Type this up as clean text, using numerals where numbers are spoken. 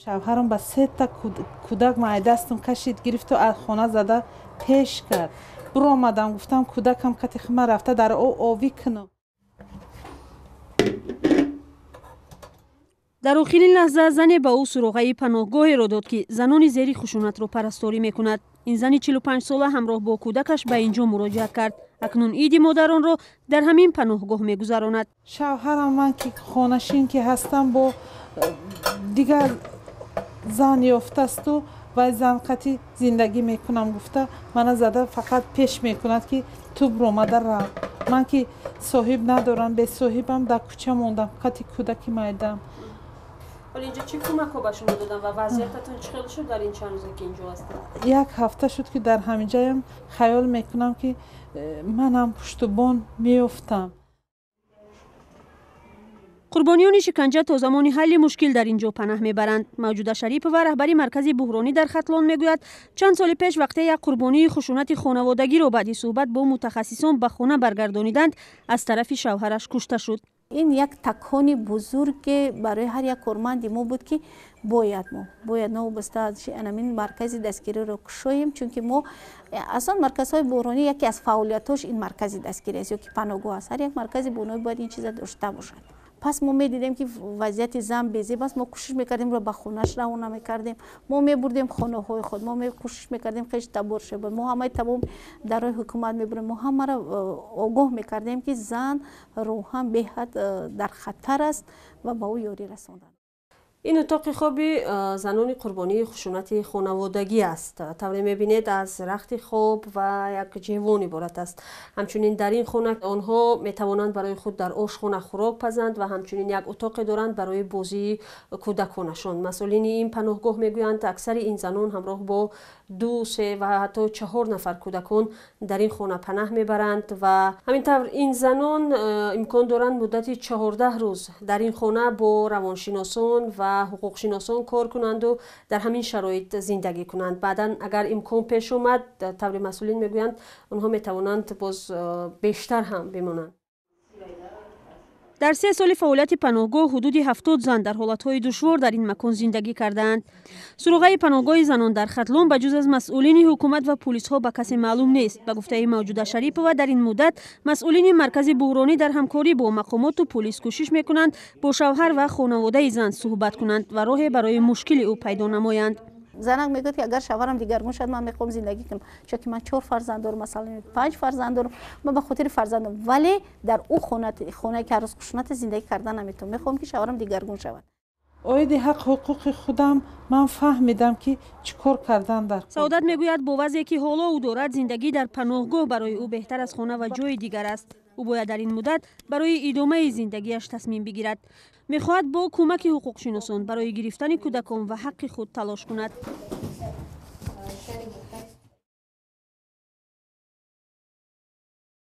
شوهرم با 3 تا کودک مای دستم کشید گرفت و از خانه زده پیش کرد. برو آمدم گفتم کودکم کتی خمه رفته در او آوی کنم. در آخرین لحظه زن با او سراغه پناهگاهی را داد که زنان زیر خشونت را پرستاری میکند. این زن 45 ساله همراه با کودکش به اینجا مراجعه کرد. اکنون عید مادران را در همین پناهگاه میگذراند. شوهرم من که خانشین که هستم با دیگر زن یافته است و زن قطعی زندگی میکنم گفته من زده فقط پیش میکند که تو برو مادر را. من که صاحب ندارم به صاحبم در کوچه موندم قطعی کودکی مایدم. ولی اینجا چی کمک ها به شما دادن و وضعیتتون چخیل شد در این چند روزه که اینجا هستید؟ 1 هفته شد که در همینجایم خیال میکنم که منم پشت بان میافتم. قربانیان شکنجه تا زمان حل مشکل در اینجا پناه میبرند. موجوده شریف و رهبری مرکز بحرانی در ختلان میگوید چند سال پیش وقتی یک قربانی خشونت خانوادگی را بعد صحبت با متخصصان به خانه برگردانیدند از طرف شوهرش کشته شد. این یک تکانی بزرگ برای هر یک کارمند ما بود که باید ما بسته از این مرکز دستگیری رو کشویم، چون که ما اصلا مرکزهای بحرانی یکی از فعالیتاش این مرکز دستگیری است یا که پناهگاه است. هر یک مرکز بحرانی باید این چیز داشته باشد. پس ما میدیدیم که وضعیت زن بزی بس ما کوشش میکردیم رو به خونش روانه میکردیم. ما میبردیم خانه های خود، ما کوشش میکردیم خیش تبار شه. ما همه تمام درای حکومت میبریم، ما همه را آگاه میکردیم که زن روحاً بهت در خطر است و با او یاری رساندن. این اتاق خواب زنان قربانی خشونت خانوادگی است. طوری میبینید از رخت خواب و یک جیوان عبارت است. همچنین در این خانه آنها میتوانند برای خود در آشخانه خوراک پزند و همچنین یک اتاق دارند برای بازی کودکانشان. مسئولین این پناهگاه میگویند اکثر این زنان همراه با 2، 3 و حتی 4 نفر کودکان در این خانه پناه میبرند و همینطور این زنان امکان دارند مدت 14 روز در این خانه با روانشناسان و حقوق شناسان کار کنند و در همین شرایط زندگی کنند. بعدا اگر امکان پیش اومد طور مسئولین میگویند آنها میتوانند باز بیشتر هم بمانند. در 3 سال فعالیت پناهگاه حدود 70 زن در حالتهای دشوار در این مکان زندگی کردند. سروغه پناهگاه زنان در ختلان بجز از مسئولین حکومت و پلیس ها به کسی معلوم نیست. به گفته موجوده شریف و در این مدت مسئولین مرکز بحرانی در همکاری با مقامات و پلیس کوشش میکنند با شوهر و خانواده زن صحبت کنند و راه برای مشکل او پیدا نمایند. زنک میگه که اگر شوهرم دیگرگون شد من میخوام زندگی کنم، چون که من 4 فرزند دارم، مثلا 5 فرزند دارم، من به خاطر فرزندم ولی در او خونه که روز خشونت زندگی کردن نمیتونم. میخوام که شوهرم دیگرگون شود. اوید حق حقوق خودم من فهمیدم که چیکار کردن در سعادت میگوید با وضعی که حالا او دارد زندگی در پناهگاه برای او بهتر از خانه و جای دیگر است. او باید در این مدت برای ادامه زندگیش تصمیم بگیرد. میخواهد با کمک حقوق شناسان برای گرفتن کودکان و حق خود تلاش کند.